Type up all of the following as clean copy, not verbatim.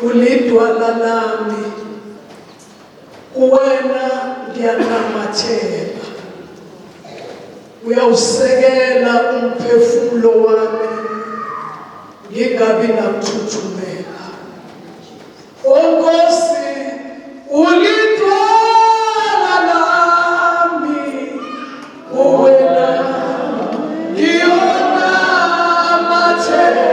ulidwala lami, kuwena ngiyanamathela. Uyawusekela umphefumulo wami, ngingabi nakuthuthumela. Nkosi, ulidwala lami, kuwena ngiyanamathela.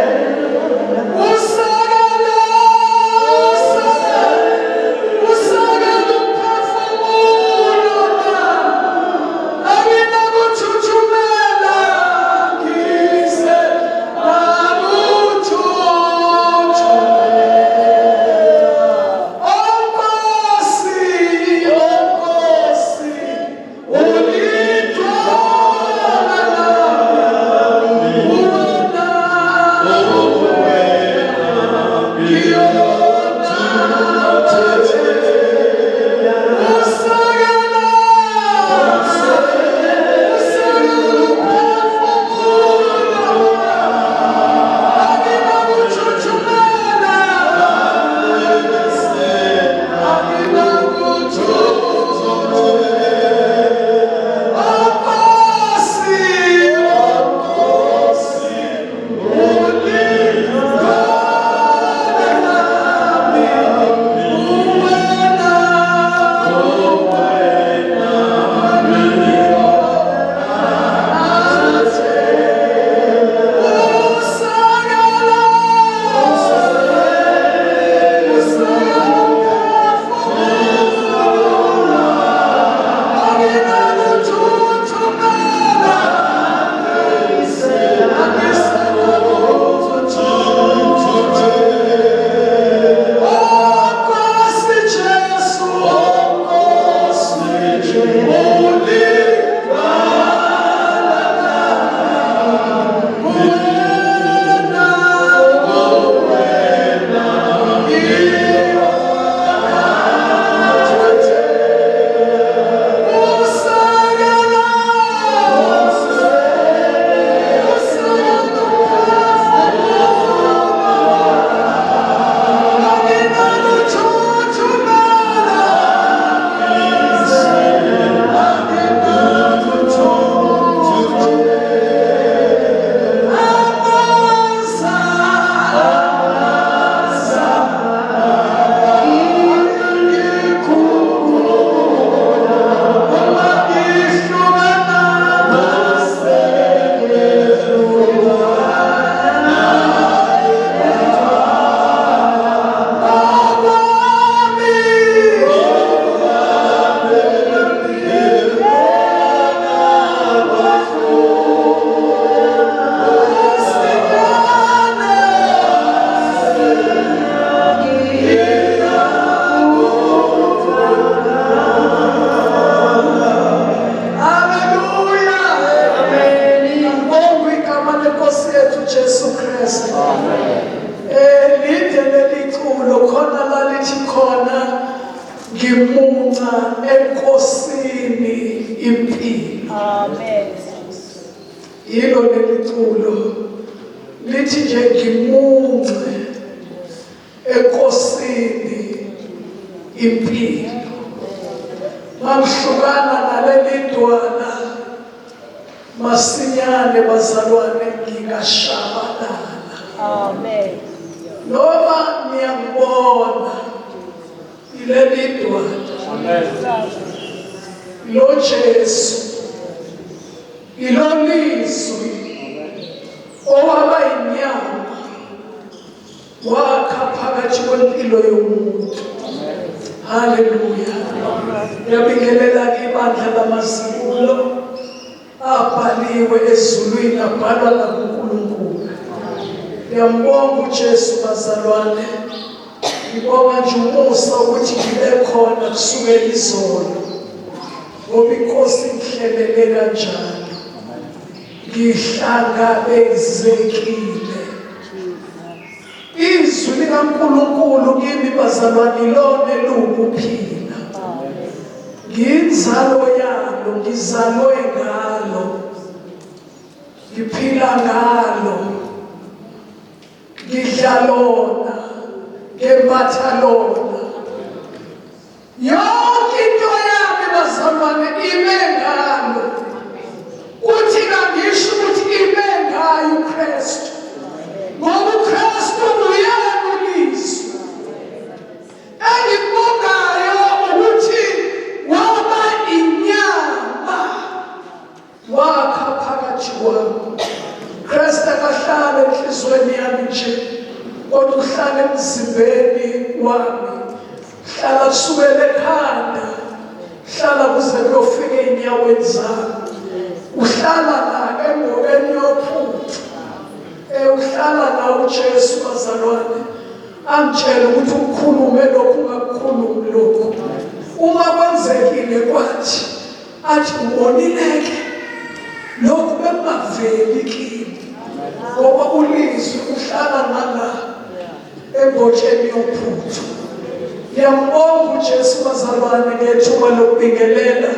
Yilo leliculo lithi nje ngimunce enkosini impilo. Mamhlukana naleli dwala masinyane bazalwane ngingashabalala. Amen. Noma ngiyabona ileli dwala. Amen. Lo Jesu ilolizwi owaba inyama wakha phakathi kwempilo yomuntu. Haleluya. Ngiyabingelela ibandla lamazibulo abhaliwe ezulwini abhalwa nakuNkulunkulu. Ngiyambonga uJesu bazalwane. Ngibonga nje umusa ukuthi ngibe khona kusukela izolo. Ngoba inkosi ingihlelele kanjani. Ngihlangabezekile. Izwi likaNkulunkulu kimi bazalwane lona elukuphila. Ngiyinzalo yalo, ngizalwe ngalo, ngiphila ngalo, ngidla lona, ngembatha lona. Yonke into yami bazalwane ime ngalo. Uthi kangisho ukuthi ime ngayo uKristu. Ngoba uKristu uyena ulizwi. Engibongayo ukuthi waba inyama wakha phakathi kwami. Kristu akahlala enhlizweni yami nje, kodwa uhlala emzimbeni wami. Hlala kusukela ekhanda, hlala kuze kuyofika ey'nyaweni zami. Uhlala la emobeni yophutha. Uhlala la uJesu bazalwane. Angitshela ukuthi ukhulume lokhu ungakukhulumi lokhu. Uma kwenzekile kwathi athi ubonileke lokhu bekungaveli kimi. Ngoba ulizwi uhlala ngala embotsheni yophutha. Ngiyambonga uJesu bazalwane ngethuba lokubingelela.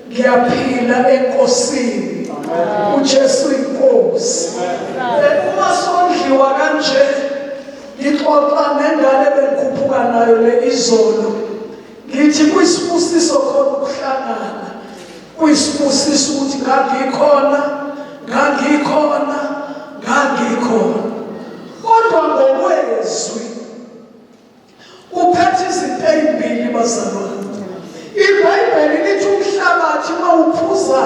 Ngiyaphila enkosini. uJesu inkosi. Uma sondliwa kanje ngixoxa nengane bengikhuphuka nayo le izolo. Ngithi kuyisibusiso khona ukuhlangana. Kuyisibusiso ukuthi ngangikhona. Kodwa ngokwezwi uphethe izinto ezimbili bazalwane. iBhayibheli lithi umhlabathi mawuphuza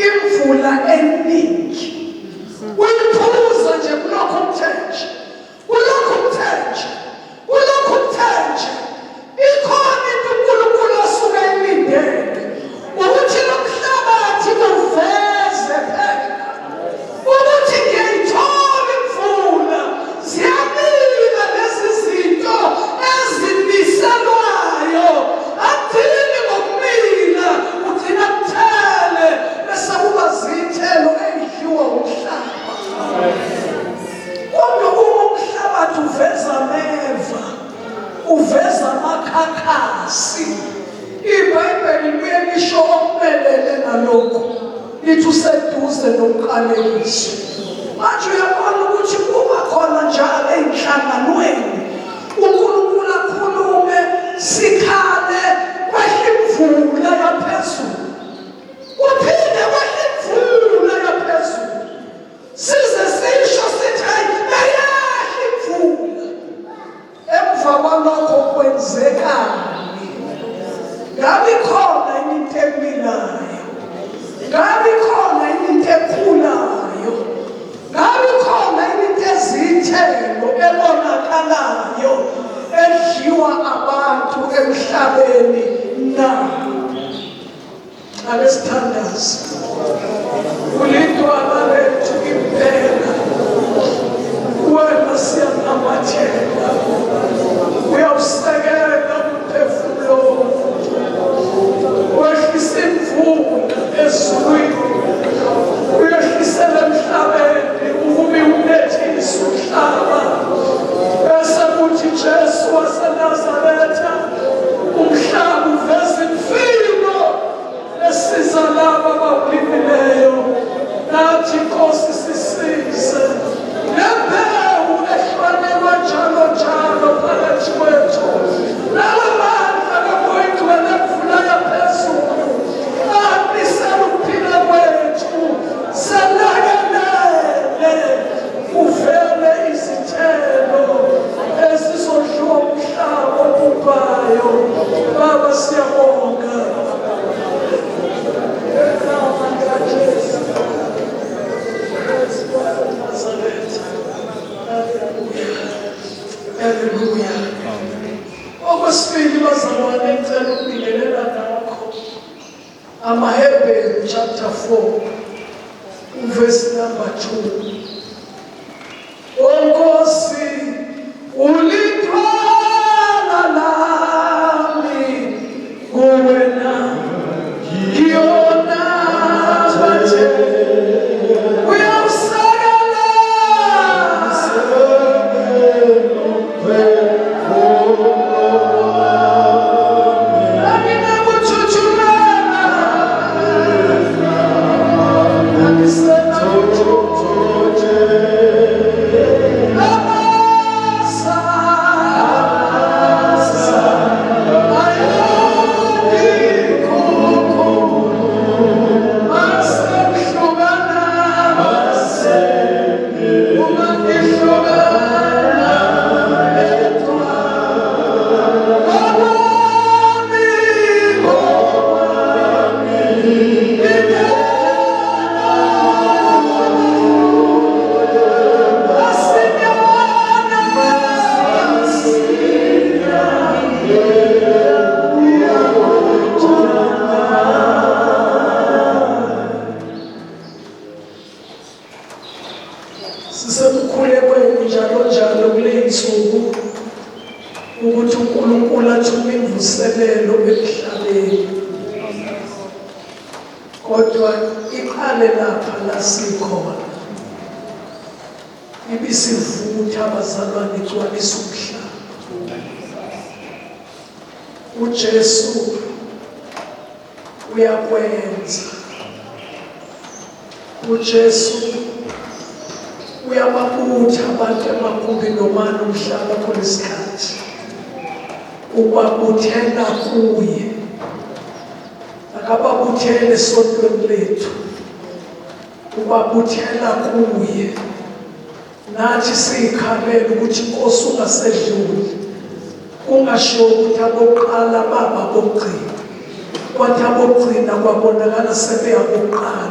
imvula eningi, uyiphuza nje kulokho umthenje. Ikhona into uNkulunkulu asuke eyilindele ukuthi lo mhlabathi uveze phela ukuthi ngiyayithola imvula, ziyamila lezi zinto ezimiselwayo. Athini ngokumila ugcina kuthele bese kuba zithelo ezidliwa umhlaba. Kodwa uma umhlabathi uveza ameva, uveza amakhakhasi, iBhayibheli libuye lisho okumelele nalokho. Lithi useduze nomqalekiso. Manje uyabona ukuthi kuba khona njalo ey'nhlanganweni uNkulunkulu akhulume, sikhale kwehle imvula yaphezulu. Kuphinde kwehle imvula yaphezulu. Size sisho sithi hayi mayehle imvula. Emva kwalokho kwenzekani? Ngabe khona into emilayo? Ngabe khona into ekhulayo? Ngabe khona into ezithelo ebonakalayo edliwa abantu emhlabeni na? Ake sithandaze. Ulintwana lethu impela, wena siyanamathela. Uyawusekela umphefumulo, wehlisa imvula ezulwini, uyehlisela emhlabeni ukube unethise umhlaba. Bese kuthi Jesu waseNazaretha, umhlaba uveza imfino esiza laba abawulimileyo. Nathi Nkosi sisize nembewu ehlwanelwa njalo phakathi kwethu. Lawa mandla kamoyigcwele emvula yaphezulu anisela ukuphila kwethu. Sanakelele kuvele izithelo ezizodliwa umhlaba obhubhayo. Baba siyabonga. Hallelujah. Okwesibili bazalwane ngicela ukubingelela nakho amaHebheru chapter 4 verse number 2. Nkosi ulithwala lami kuwena ngiyona bathe Oh, ukuthi uNkulunkulu athume imvuselelo emhlabeni. Kodwa iqale lapha la sikhona. Ibisivutha abazalwane igcwalisa umhlaba. uJesu uyakwenza. uJesu uyababutha abantu emagumbini omani umhlaba kulesikhathi. Ubabuthela kuye. Akababuthele esontweni lethu. Ubabuthela kuye. Nathi sikhabela ukuthi Nkosi ungasedluli. Kungashiwo ukuthi abokuqala baba bokugcina. Kwathi abokugcina kwabonakala sebeyabokuqala.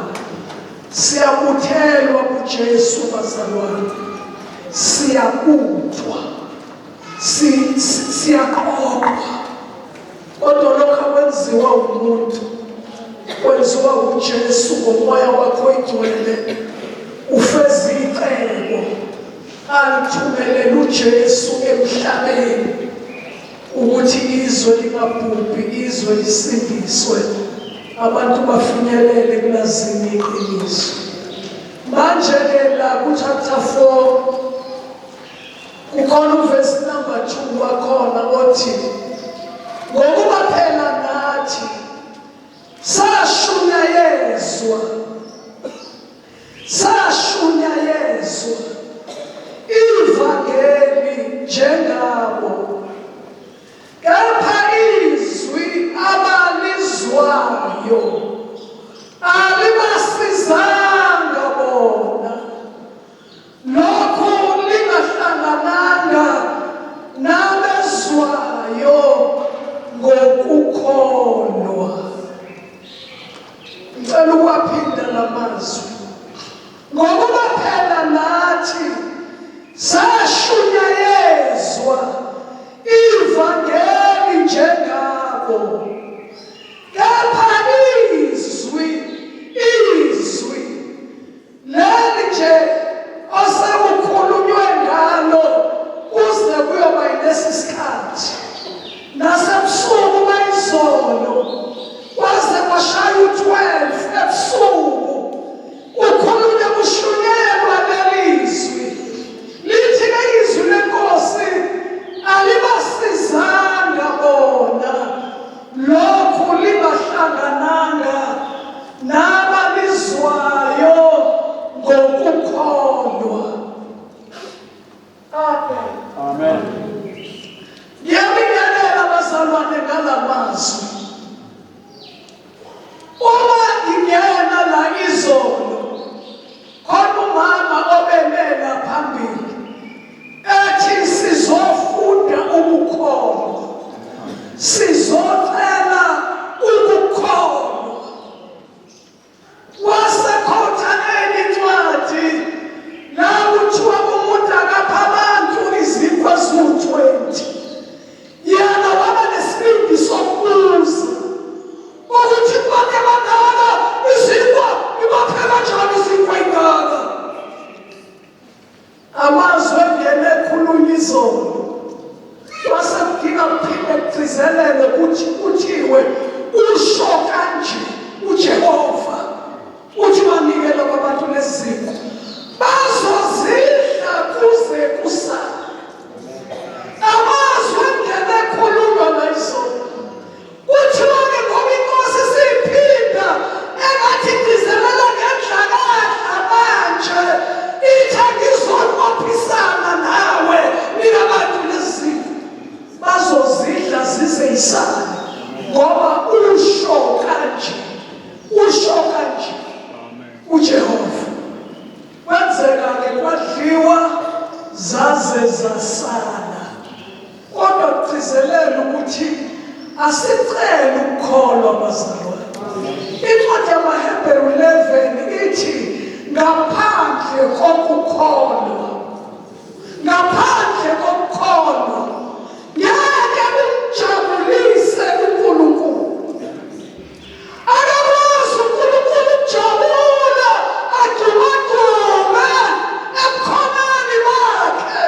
Siyabuthelwa kuJesu bazalwane. Siyabuthwa. Siyaqoqwa. Kodwa lokho akwenziwa umuntu. Kwenziwa uJesu ngomoya wakhe oyingcwele. Ufeza icebo. Alithumele uJesu emhlabeni ukuthi izwe lingabhubhi, izwe lisindiswe, abantu bafinyelele kulazini iqiniso. Manje ke la ku chapter 4 kukhona uverse number 2 wakhona othi ngokuba phela nathi sashunyayezwa ivangeli njengabo, kepha izwi abalizwayo alibasizanga bona, lokhu lingahlangananga nabezwayo ngokukholwa. Ngicela ukwaphinda lamazwi. Ngokuba phela nathi sashunyayezwa ivangeli njengabo, kepha izwi leli nje osekukhulunywe ngalo kuze kuyoba yilesi sikhathi nasebusuku bayizolo kwaze kwashaya u-12 ebusuku ukhulunywe kushunyelwa lelizwi lithi ke izwi leNkosi alibasizanga bona, lokhu libahlangananga nabalizwayo ngokukholwa. Amen. Ngiyabingelela abazalwane ngalamazwi. Uma ngingena la izolo khona umama obelela phambili ethi sizofunda ukukholwa, sizocela ukukholwa. Wasekhotha incwadi la kuthiwa umuntu akapha abantu izipho eziwu-20. Yena waba nesibindi sokubuza ukuthi bonke badala izipho ibaphe kanjani izipho ey'ngaka. Amazwi engene ekhulunywa izolo wasekudinga kuphinde kugcizelele ukuthi kuthiwe usho kanje uJehova uthi wanikela kwabantu lezi zipho bazozidla kuze kusasa. Amazwi engene ekhulunywa ngayizolo kuthiwa-ke ngoba iNkosi siyiphinda engathi igcizelela ngendlakahla manje ithi ngizobophisana nawe ninabantu lezipho bazozidla zize yisale ngoba usho kanje uJehova. Kwenzeka-ke kwadliwa zaze zasala. Kodwa kugcizelela ukuthi asicele ukukholwa bazalwane. Incwadi yamaHebheru 11 ithi ngaphandle kokukholwa ngeke kumjabulise uNkulunkulu. Akakwazi uNkulunkulu ukujabula adumadume ebukhoneni bakhe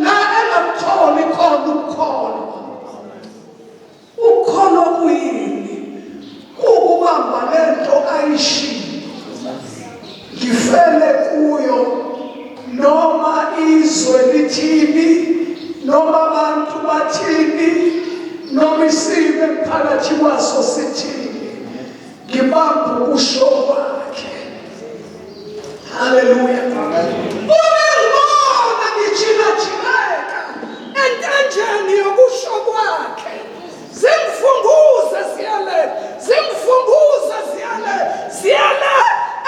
la engakutholi khona ukukholwa. isime phakathi kwaso sithi ngibamba usho wakhe. Haleluya. Ubona ngijilajileka entanjeni yokusho kwakhe. Zimfunguze ziyale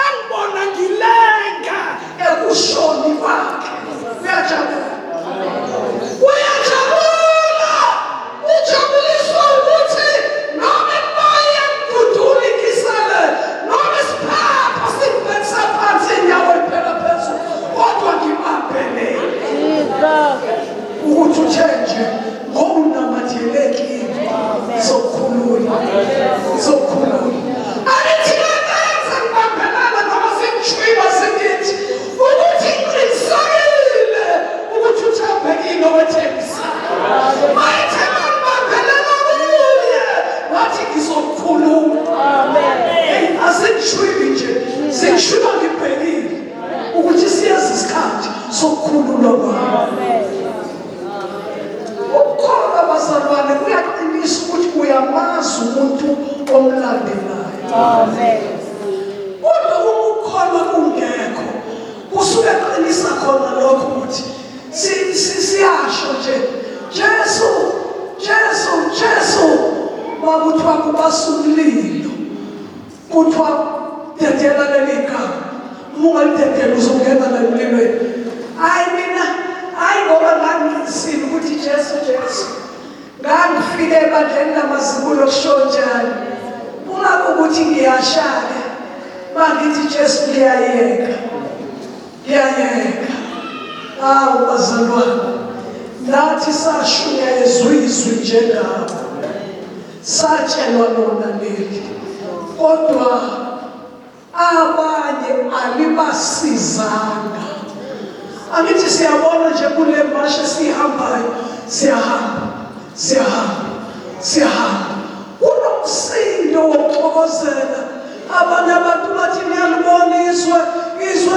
angibona ngilenga ekushoni kwakhe. Uyajabula ujabuliswa ukuthi noma moya mduduli kisele noma isiphapha sikubetha phansi inyawo phela phezulu kodwa ngibambele ukuthi uthenje ngoba unamatheleki izokhulula alithi nabenza ngibambelana noma simshwiba singithi ukuthi ngiqinisekile ukuthi uthembekile wethembisa mayethemba ngibambelana kuye wathi ngizokhulula. Asingishwibi nje singishwiba ngibhekile ukuthi siyazi isikhathi sokukhululwa kwami. Ukukholwa bazalwane kuyaqinisa ukuthi uyamazi umuntu omlandelayo. Kodwa ukukholwa kungekho kusuke qinisa khona lokho ukuthi siyasho nje Jesu bakuthiwa kubasumlilo kuthiwa dedela leli gama ungalidedela uzongena la emlilweni. Hayi ngoba ngangisile ukuthi Jesu ngangifike ebandleni lamazibulo okushonjani kungakho ukuthi ngiyashaya mangithi Jesu ngiyayeka. Hawu bazalwane, nathi sashunya izwi njengabo satshelwa lona leli kodwa abanye alibasizanga. Angithi siyabona nje kule mashe sihambayo siyahamba kunomsindo wokuxokozela. Abanye abantu bathi niyalibona izwe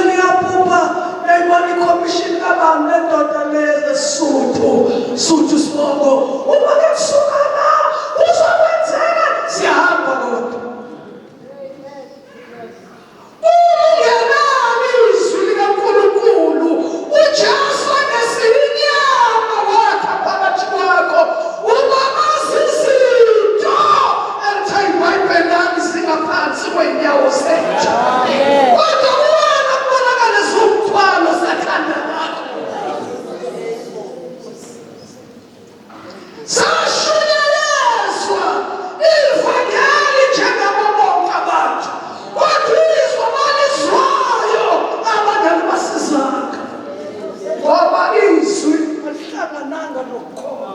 liyabhubha nayibona ikhomishini kabani lendoda lesuthu sibongo uma kusuka la uzokwenzeka siyahamba kodwa ungenani izwi likaNkulunkulu uJesu nesinyama wakha phakathi kwakho ubamazi izinto elithe iBhayibheli lami zingaphansi kwey'nyawo zethu. Kodwa wena kubonakale zumthwalo sathanda lakho. Sashunyayezwa ivangeli njengabo bonke abantu kodwa izwi abalizwayo abangalibasizanga ngoba izwi alihlangananga nokukholwa.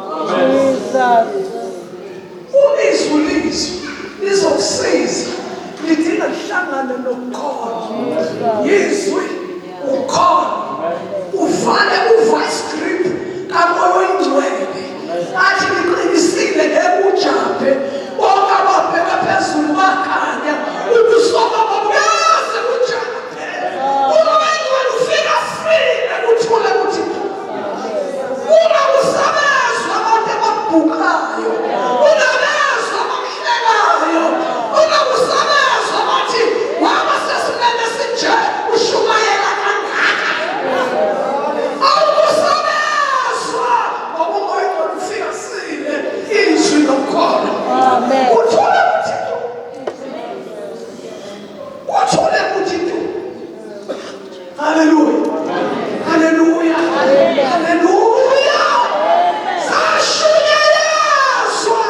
Izwi lizokusiza lidinga lihlangane nokukholwa. Izwi ukholwa uvale uvice grip kaMoya Oyingcwele athi ngiqinisile ngekujaphe bonke ababheka phezulu bakhanya ubusoka babuyaze kujaphe. Umoya Oyingcwele ufika sile kuthule kuthi uma usabezwa abantu ababhukayo unabezwa abakuhlekayo uma usabezwa bathi waba sesimele sinje ushumayela kangaka awusabezwa ngoba umoya Oyingcwele ufika sile izwi lokukholwa. Uthule kuthi tu. Haleluya. Sashunyayezwa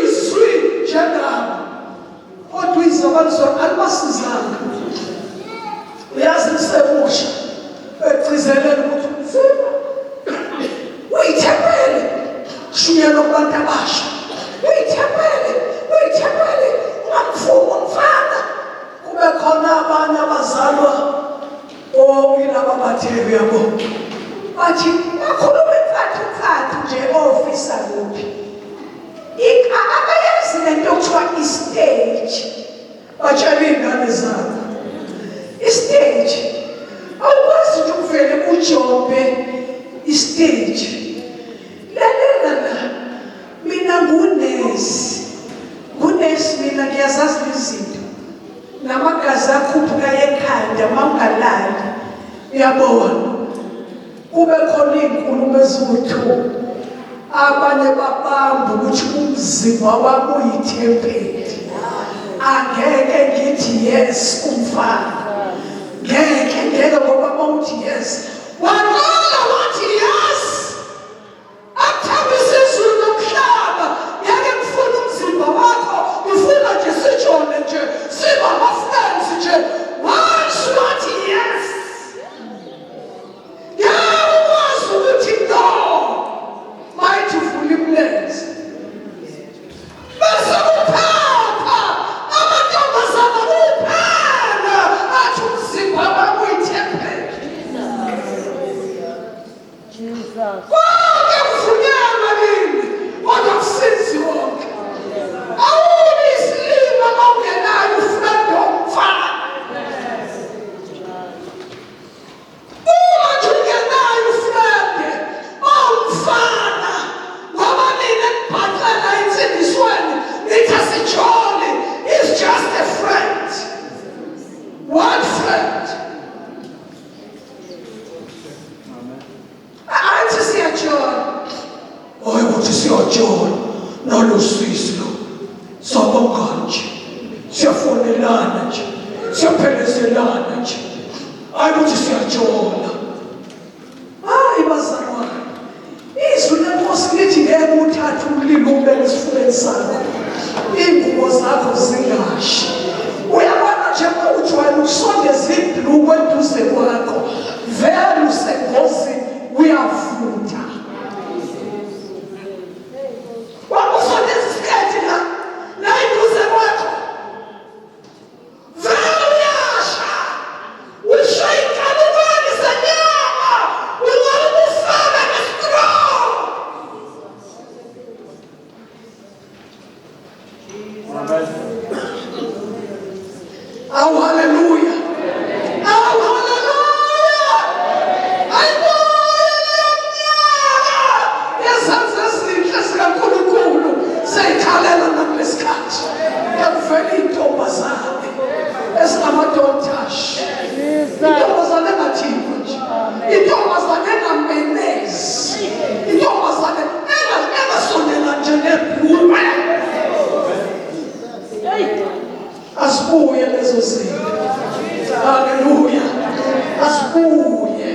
izwi njengabo kodwa izwi abalizwayo alibasizanga. Uyazi lisemusha egcizelela ukuthi nzima uyithembele shunyela kubantu abasha uyithembele ungamfana kube khona abanye abazalwa ilaba bathebe yabo bathi bakhulume mfathu nje ofisa kuphi akayazi lento okuthiwa istage. Batshela iy'ngane zabo istage awukwazi nje ukuvele ujombe istage. Lalela la mina ngune mawungalali uyabona kube khona inkulumo eziwu-2 abanye babamba ukuthi umzimba wami uyithempeli angeke ngithi yes kumfana ngeke ngoba mawuthi yes waqala wathi yes athambisa izulu nomhlaba ngeke ngifuna umzimba wakho ngifuna nje sijone nje siba ama-friends nje once wathi yes yakwazi ukuthi no mayithi uvula imlenze bese kuphapha amantombazana kuphela athi umzimba wami uyithempeli konke kufunyanwa yini kodwa kusizi wonke awuni isilima mawungenayo ufrende womfana uma nje ungenayo ufrende owumfana ngoba nina nibhaqela insindisweni nithi asijole is just a friend one friend athi siyajola oyi ukuthi siyajola nalosisi lo sabonga nje siyafonelana nje siyaphelezelana nje hayi ukuthi siyajola hayi bazalwane izwi lenkosi lithi ngeke uthathe umlilo ubeke esifubeni sakho iy'ngubo zakho zingashi uyabona nje mawuthi wena ukusondeza ibhluku eduze kwakho vele usengozini uyavutha wakusondeza isikhathi la eduze kwakho vele uyasha ushaye ikalukwane zenyama ungabe ufaka nestrong awu haleluya awu haleluya ayibona leminyaka yezandla ezinhle zikaNkulunkulu seyikhalela nakulesikhathi yakuvela iy'ntombazane ezinamadontashi intombazane engathikwa nje intombazane engamenezi intombazane engasondela nje nebhlume asibuye lezo zinto haleluya asibuye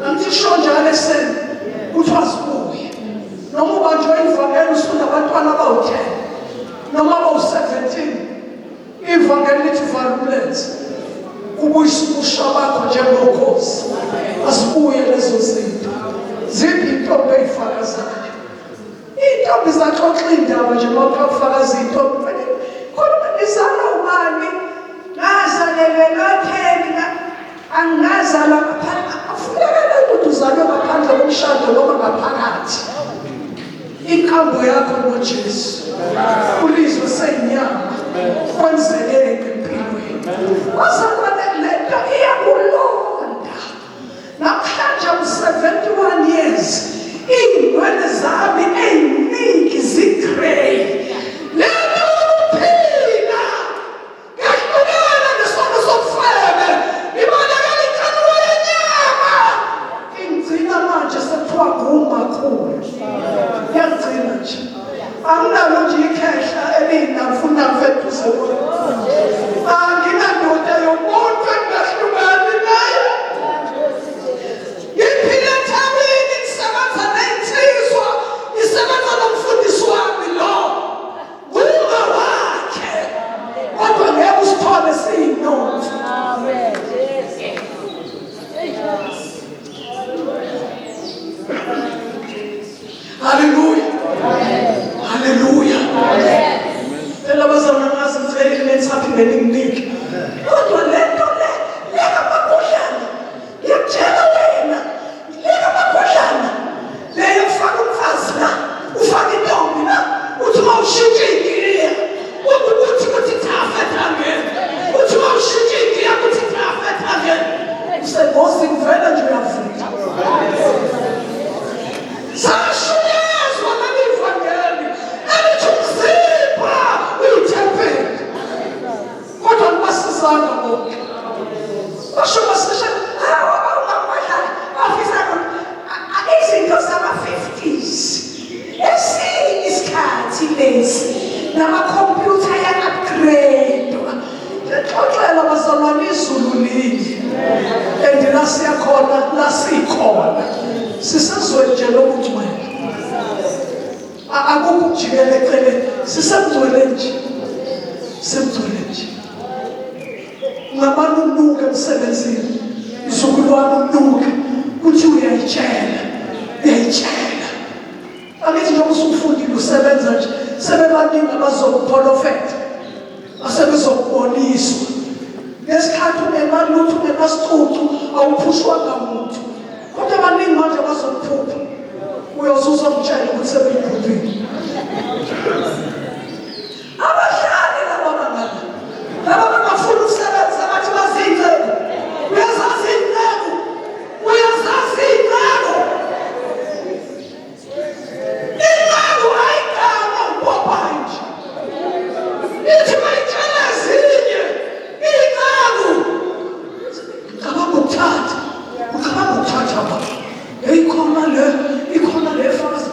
angisho njalo eseni ukuthi asibuye noma ubanjwe ivangeli usunabantwana abawu-10 noma abawu-17 ivangeli lithi valulenze kubuyisa ubusha bakho njengokhozi asibuye lezo zinto ziphi intombi ey'fakazayo iy'ntombi zaxoxa iy'ndaba nje mawukafakaza iy'ntombi khona ngizalwa ubani ngazalelwe katheni angingazalwa ngaphandle afunekele ukuthi uzalwe ngaphandle komshado noma ngaphakathi inkambo yakho nojesu ulizwe seyinyama kwenzekeke empilweni wazalwane lento iyakulonda namhlanje u-71 years iy'nwele zami ey'ningi zigrey lento ukuphila ngiyahlukana nesono sobufebe ibonakala inkanuko yenyama ingigcina manje sekuthiwa ngumakhulu ngiyagcina nje anginalo nje ikhehla eliyinamfunamfu eduze anginandoda yomuntu engingahlukani nayo ngiphile ethabini ngisebenza ney'nsizwa ngisebenza nomfundisi wami lo ngume wakhe kodwa ngeke usithole siyinothi haleluya haleluya phela khona sisazwe nje lokugcwele akukho ukujikela eceleni sisemgcwele nje semgcwele nje ngabantu unuka emsebenzini izukulwane unuka kuthi uyayitshela akithi njengoba usufundile usebenza nje sebebaningi abazokupholofetha asebezokuboniswa ngesikhathi unemalutho unemasitutu awuphushwanga muntu kodwa abaningi manje bazokuphupha uyozuza umtshela ukuthi sebeyiphuphile abahlali laba bangaka laba bangafuna ukusebenza bathi bazinhleko uyazazi inhleko inhleko ayigama ubopha nje ithi mayitshela ezinye inhleko ucabanga ukuthatha ba ikhona le faza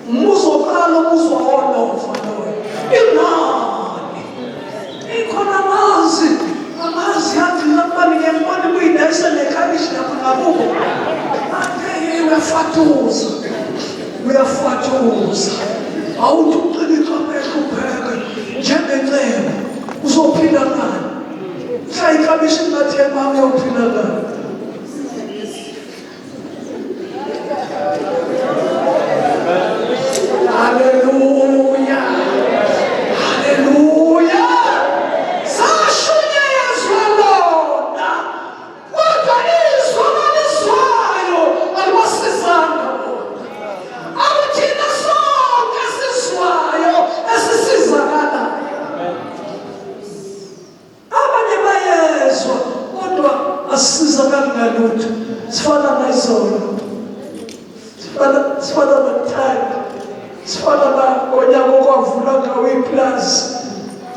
umuzo oqala umuzo wonova loyo inani ikhona amazi yathi lapani ngembona kuyidayisa nekhabishi lapha ngabuko uyafatuza awuthi uqina iqamehlo ubheke njengenceba uzophila ngani shaya ikhabishi lingathemba uyophila ngani Haleluya. Sashunyezwa lona. Kodwa izwa nalizwayo alimsizanga bona. Akuthina sonke sizwayo esisizakalayo. Abanye bayezwa kodwa asisizakali ngalutho. Sifana nayizolo. Sifana nothanda. Sifana ngonyaka okwavula ngawo iplazi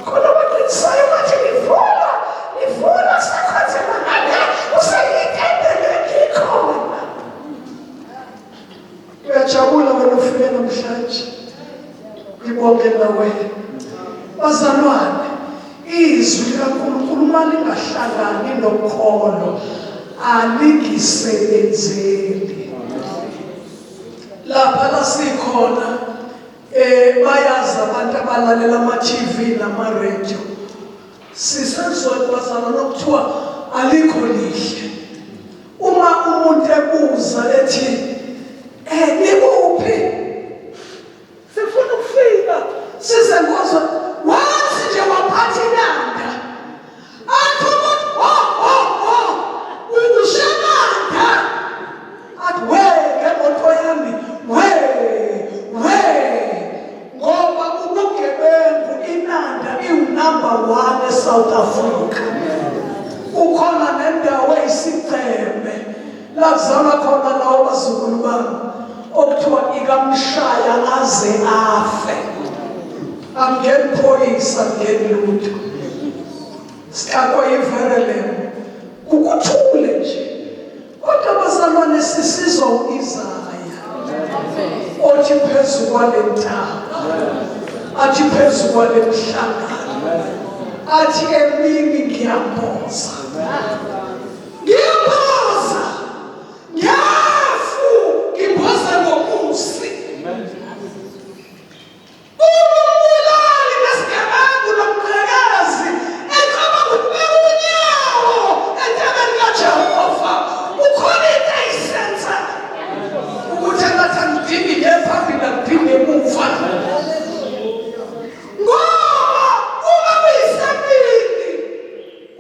khona baqisayo bathi livula sakhathi mangane usayitendele ngikhona uyajabula wena ufike namhlanje ngibonge nawe bazalwane izwi likaNkulunkulu malingahlangani nokholo alingisebenzeli lapha lasikhona bayazi abantu abalalela ama-TV nama-radio sisezweni bazalwane nokuthiwa alikho lihle uma umuntu ebuza ethi nikuphi sifuna ukufika sizenkozwa wathi nje waphatha inanda athi umuntu ushenanda athi ngemoto yami ngoba ubugebengu inanda iwunumber 1 eSouth Africa ukhona nendawo eyisiceme la kuzalwa khona lawo bazukulu bami okuthiwa ikamshaya aze afe angeni phoyisa angeni lutho sikakwa yiverelem kukuthule nje kodwa bazalwane sisizwa u-Isaya othi phezu kwale ntaba athi phezu kwale mhlangano athi emini ngiyamboza ngimboza ngomusi umbulali nesigebengu nomqhekazi eqaba ukubeka unyawo entabeni kaJehova ukhona into ayisenza ukuthi engathi angidingi ngephambili angidingi emuva ngoba uma kuyisemini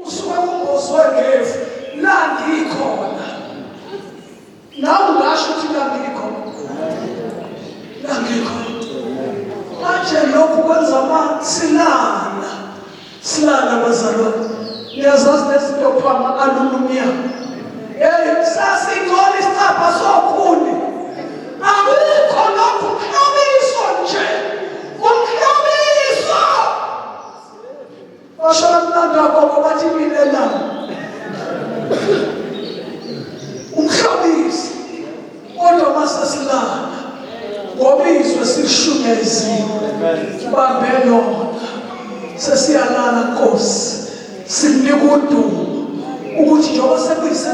usuke kumbozwe ngefu la ngikhona nawe ungasho ukuthi la ngikhona manje lokhu kwenza silana bazalwane niyazazi nezinto kuthiwa ama-aluminium sasingcola isicabha sokhuni akukho lokhu umhlobiso nje umhlobiso bashona mnandako bathi mina lami umhlobisi kodwa masesilana ngoba izwe silishunyezile bambe lona sesiyalala Nkosi sinika udumo ukuthi njengoba sekuyise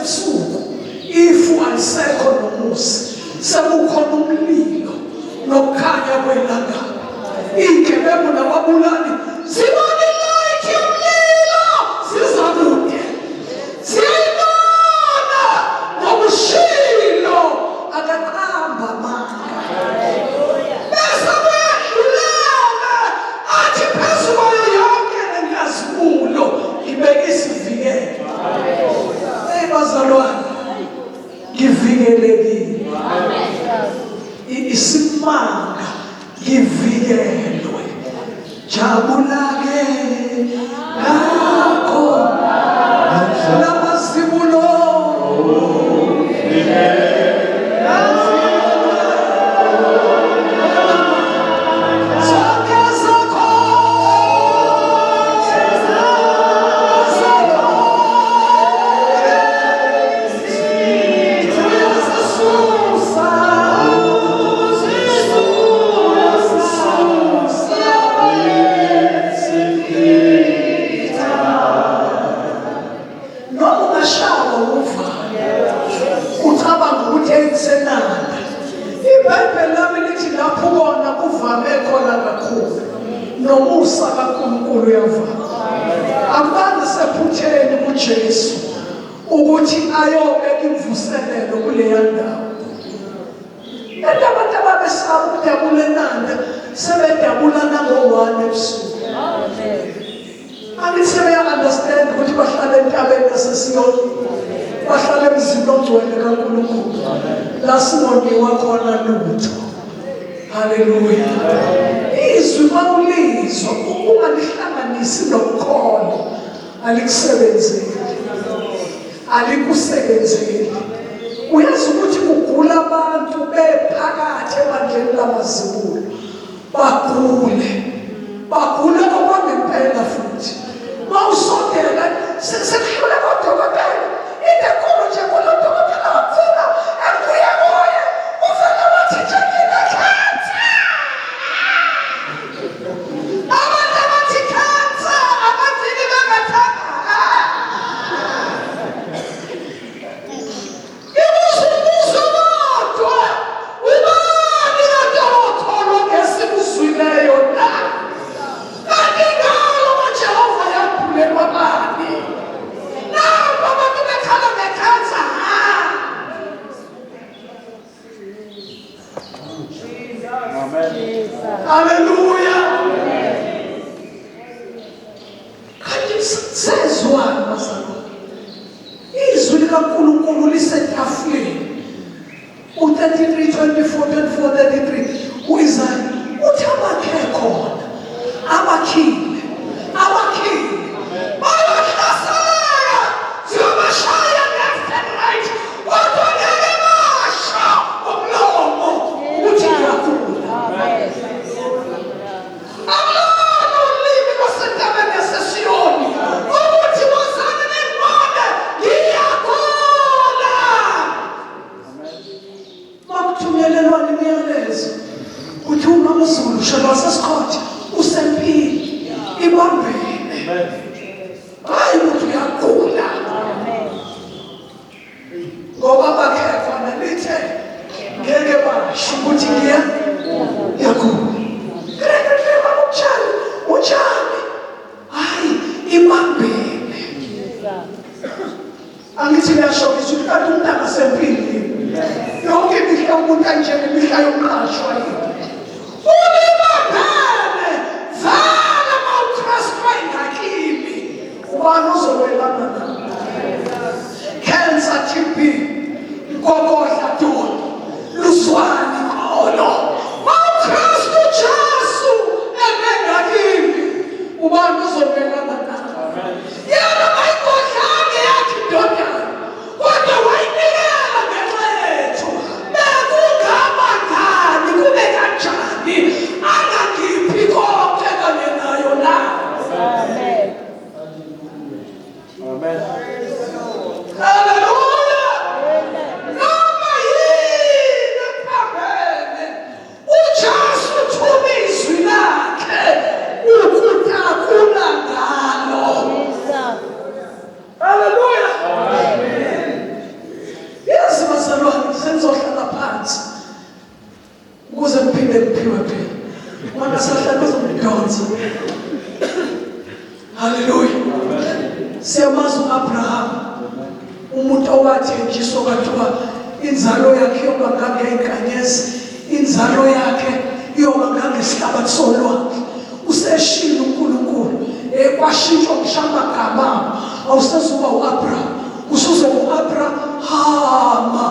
ngivikelekile. Isimanga ngivikelwe. Jabula-ke ngakho namazibulo. Nomusa kaNkulunkulu uyavama. Akubange sephutheni kuJesu ukuthi ayobeka imvuselelo kuleya ndawo. Abantu ababesaba ukudabula eNanda sebedabulana ngo-1 ebusuku. Angithi sebeya-understand ukuthi bahlala entabeni yaseSiyoni, bahlala emzini ongcwele kaNkulunkulu, la singoniwa khona lutho. Haleluya. Izwi mawulizwa ungalihlanganisi nokholo alikusebenzeli. Alikusebenzeli. Uyazi ukuthi kugula abantu bephakathi ebandleni lamazibulo. Bagule okwangempela futhi. Mawusondela sekuhlule kodokotela. Into enkulu nje kodokotela wafuna akuye moya. Ufuna wathi nje Hallelujah. Kanti sezwana bazalwane. Izwi likaNkulunkulu lisetafuleni. U-33, 24, 33 uIsaya uthi abakhe khona abakhile bayahlasela ziyobashaya left and right kodwa ngeke basha umlomo ukuthi ngiyakula. Amlalo ulimi lwasentabeni yaseSiyoni ukuthi wozani nibone ngiyakula. Makuthunyelelwana imiyalezo uthi uNomzulu shalwa sesikhotha usempile ibambene. Hayi ukuthi uyagula. Ngoba bakhe khona lithe ngeke basho ukuthi ngiyagula. Uchane. Hayi ibambene. Angithi niyasho ukuthi kanti umuntu akasempile. Yonke imihla umuntu kanjena imihla yomqashwa yini. Ulibambene. Vala mawutrustwa ngakini. Ubani uzolwelana nawe? Cancer, TB, mgogodla dolo, luzwane kholo. Mawutrust uJesu engakini. Ubani uzolwelana nawe? Yena mayigodlane yathi ndodana. Kodwa wayinikela ngenxa yethu. Bekungaba ngani kube kanjani? Angakiphi konke kanye nayo na. Amen. Amen. Hallelujah. Noma yini phambene uJesu uthuma izwi lakhe ukuthi akula ngalo. Hallelujah. Amen. Yes, bazalwane senzohlala phansi ukuze kuphinde kuphiwe phela. Manje sahlala uzomdonsa. Hallelujah. Siyamazi uAbraham umuntu owathenjiswa kwathiwa inzalo yakhe yoba ngangeyinkanyezi, inzalo yakhe yoba ngangesihlabathi solwandle. Useshilo uNkulunkulu kwashintshwa ngishamagama awusezuba uAbraham usuze uAbrahama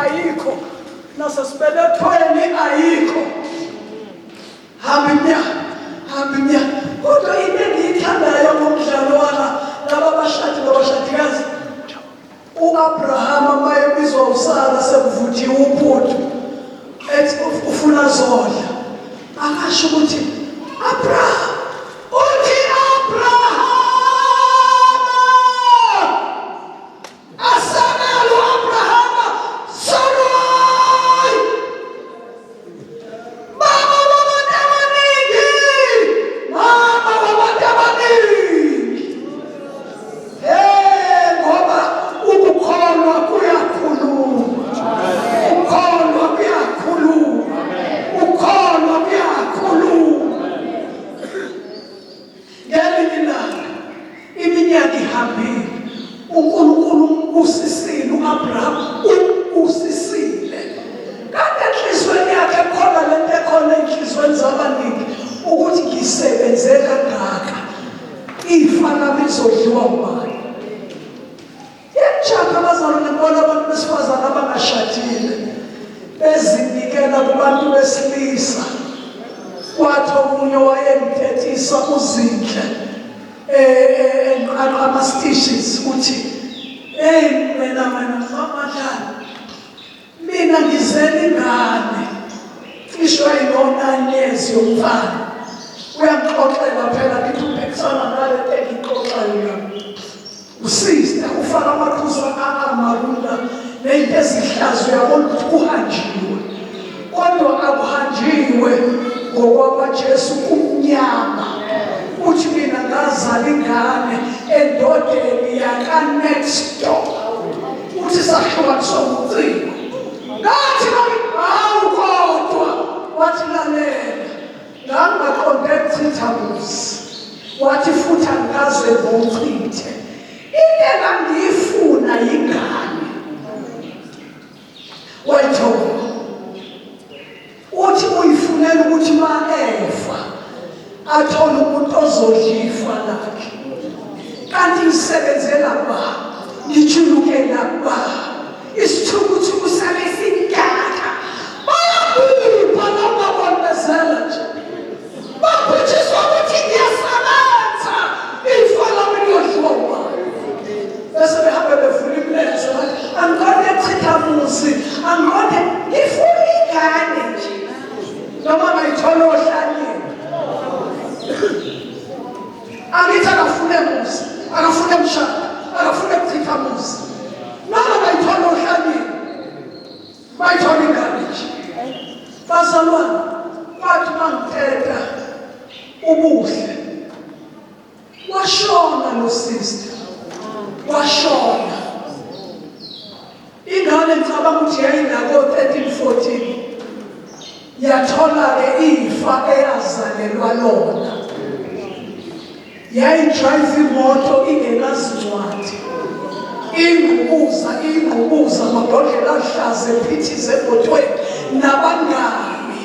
ayikho nasesibelethweni ayikho. Hamba imnyaka kodwa into engiyithandayo ngomdlalo laba bashadikazi u-Abrahama mayebizwa uSara sekuvuthiwe uphuthu ethi ufuna zodla akasho ukuthi Abraham uthi Abrahama asamelu Abrahama Sarai mama wabantu abaningi ngoba ukukholwa kuyakhuluma ngelinye ilanga iminyaka ihambile uNkulunkulu usisile u-Abraham usisile kanti enhlizweni yakhe khona lento ekhona enhlizweni zabaningi ukuthi ngisebenze kangaka ifa lami lizodliwa ubani. Yemjaka abazalwane ngibona abantu besifazane abangashadile bezinikela kubantu besilisa. Kwathi omunye wayemthethisa uZinhle ama-stitches uthi mina mamadlana mina ngizele ingane cishe ayino-9 years yomfana uyangixoxela phela ngithi uphekisana nale nto engiyixoxayo usista ufaka amaqhuzu amarula ney'nto ezihlazo uyabona ukuthi kuhanjiwe kodwa akuhanjiwe ngokwakwaJesu kumnyama uthi mina ngazala ingane endodeni yaka-next door uthi sahlukaniswa ngocingo ngathi hawu kodwa wathi lalela ngangingaqonde kuchitha muzi wathi futhi angikaze ngomchithe into engangiyifuna yingane wayithola uthi uyifunela ukuthi ma efa athole umuntu ozodlifa lakhe kanti ngisebenzela ba ngijulukela ba isithukuthuku sale singaka bayabupha nababonezela nje baphutshiswa ukuthi ngiyasebenza ifa lami liyodliwa ubani bese behambe bevula imilenze angikode chitha muzi angikode ngifuna ingane nje noma ngayithola ohlanyeni angithi akafune muzi akafune mshado akafune kuchitha muzi noma ngayithola ohlanyeni bayithola ingane nje. Bazalwane kwathi mangithetha ubuhle washona lo sister washona ingane ngicabanga ukuthi yayinako 13-14 yathola-ke ifa eyazalelwa lona yayidrayiva imoto ingenazincwadi ingqubuza amabhodlela ahlaza ephithiza emotweni nabangani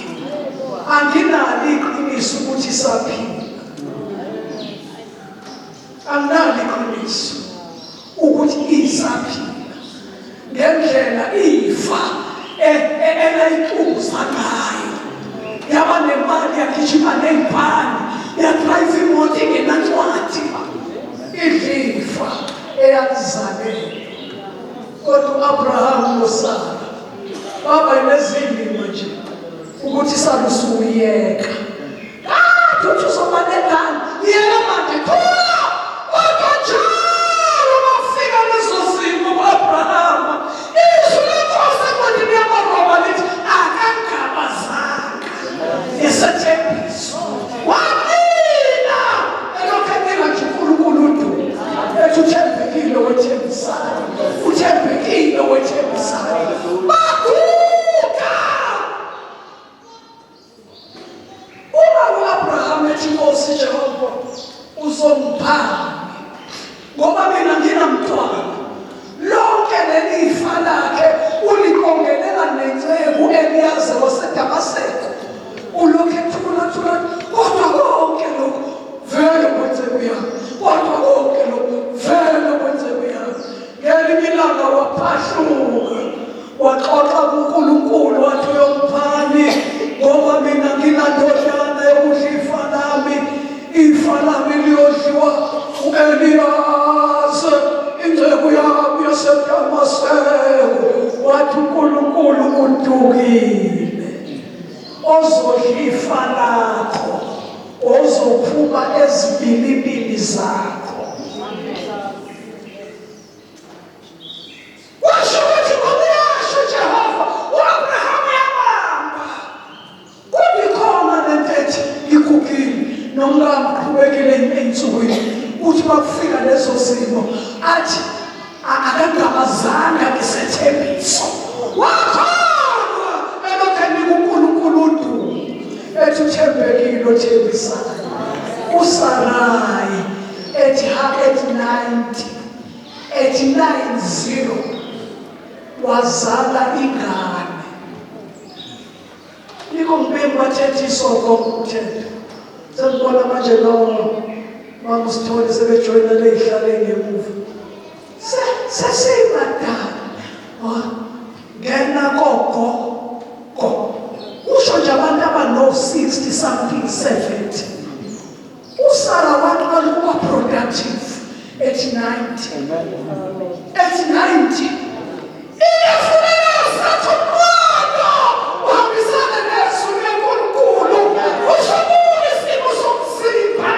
anginalo iqiniso ukuthi isaphila anginalo iqiniso ukuthi isaphila ngendlela ifa elayixuza ngayo yaba nemali yagijima ney'pani yadrayiva imoto ingenancwadi idlifa eyakuzalelwa kodwa u-Abraham noSara baba yinezindima nje ukuthi Sara usuyeka uthi uzoba nengane yena manje thula kodwa njalo bafika lezo zimo u-Abrahama izwi lenkosi encwadini yamaRoma lithi akangabazanga isethembiso wamina elokhu enika nje uNkulunkulu udumo ethi uthembekile wethembisayo uthembekile wethembisayo baguga uma u-Abraham ethi Nkosi Jehova uzongiphani ngoba mina nginamntwana lonke leli ifa lakhe ulikongelela nenceku Eliyaze waseDamaseko ulokhu ethula kodwa konke lokhu vele kwenzeka yami kodwa konke lokhu vele kwenzeka yami ngelinye ilanga waphahluka waxoxa kuNkulunkulu wathi uyomphani ngoba mina nginandodana yokudla ifa lami, ifa lami liyodliwa u-Eliyasi inceku yami yaseDamaseko. Wathi uNkulunkulu undukile, ozodla ifa lakho, ozophuma ezibilibili zakho. Washo ukuthi ngokuyasho Jehova u-Abrahama yabamba. Kubikhona lento ethi ikukini nomkami qhubekile ey'nsukwini uthi bakufika lezo zimo athi akangabazanga ngesethembiso. Wakhona elokhu kuNkulunkulu udumo ethi uthembekile othembisayo. uSarayi ethi 90 wazala ingane. Yiko ngibemba bathethe isoko umthetho. Sengibona manje lo mama Sithole sebejoyina lezihlale ngemuva. Sesibadala. Ngena gogo. Usho nje abantu abano 60 something 70. uSara waqala ukuba productive at 90. At 90. Iyafuneka usathu mwana uhambisana nezwi leNkulunkulu. Ushobule isimo somzimba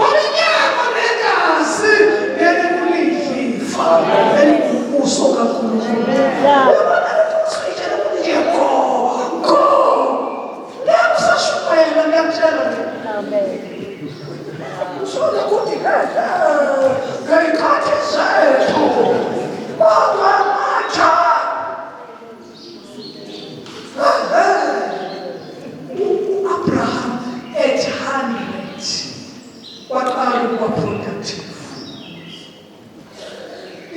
waminyama negazi nelikulidlifa elikubuso kaNkulunkulu. Sola kuti kada ngayikhathi zethu kwamatsha. Abraham at 100 waqala ukuba productive.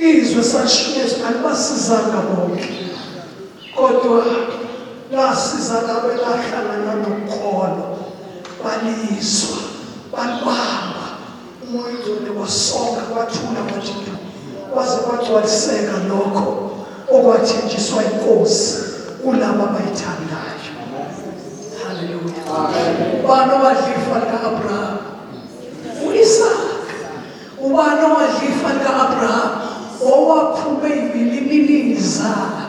Izwe sashiyezwa alibasizanga bonke, kodwa lasizana belahlangana nokholo balizwa balibamba. Umoya ongcwele wasonga kwathula kwathi kwaze kwagcwaliseka lokho okwathenjiswa inkosi kulabo abayithandayo. Haleluya. Ubani owadla ifa lika-Abraham? u-Isaka. Ubani owadla ifa lika-Abraham? Owaphume izibilibili zakhe.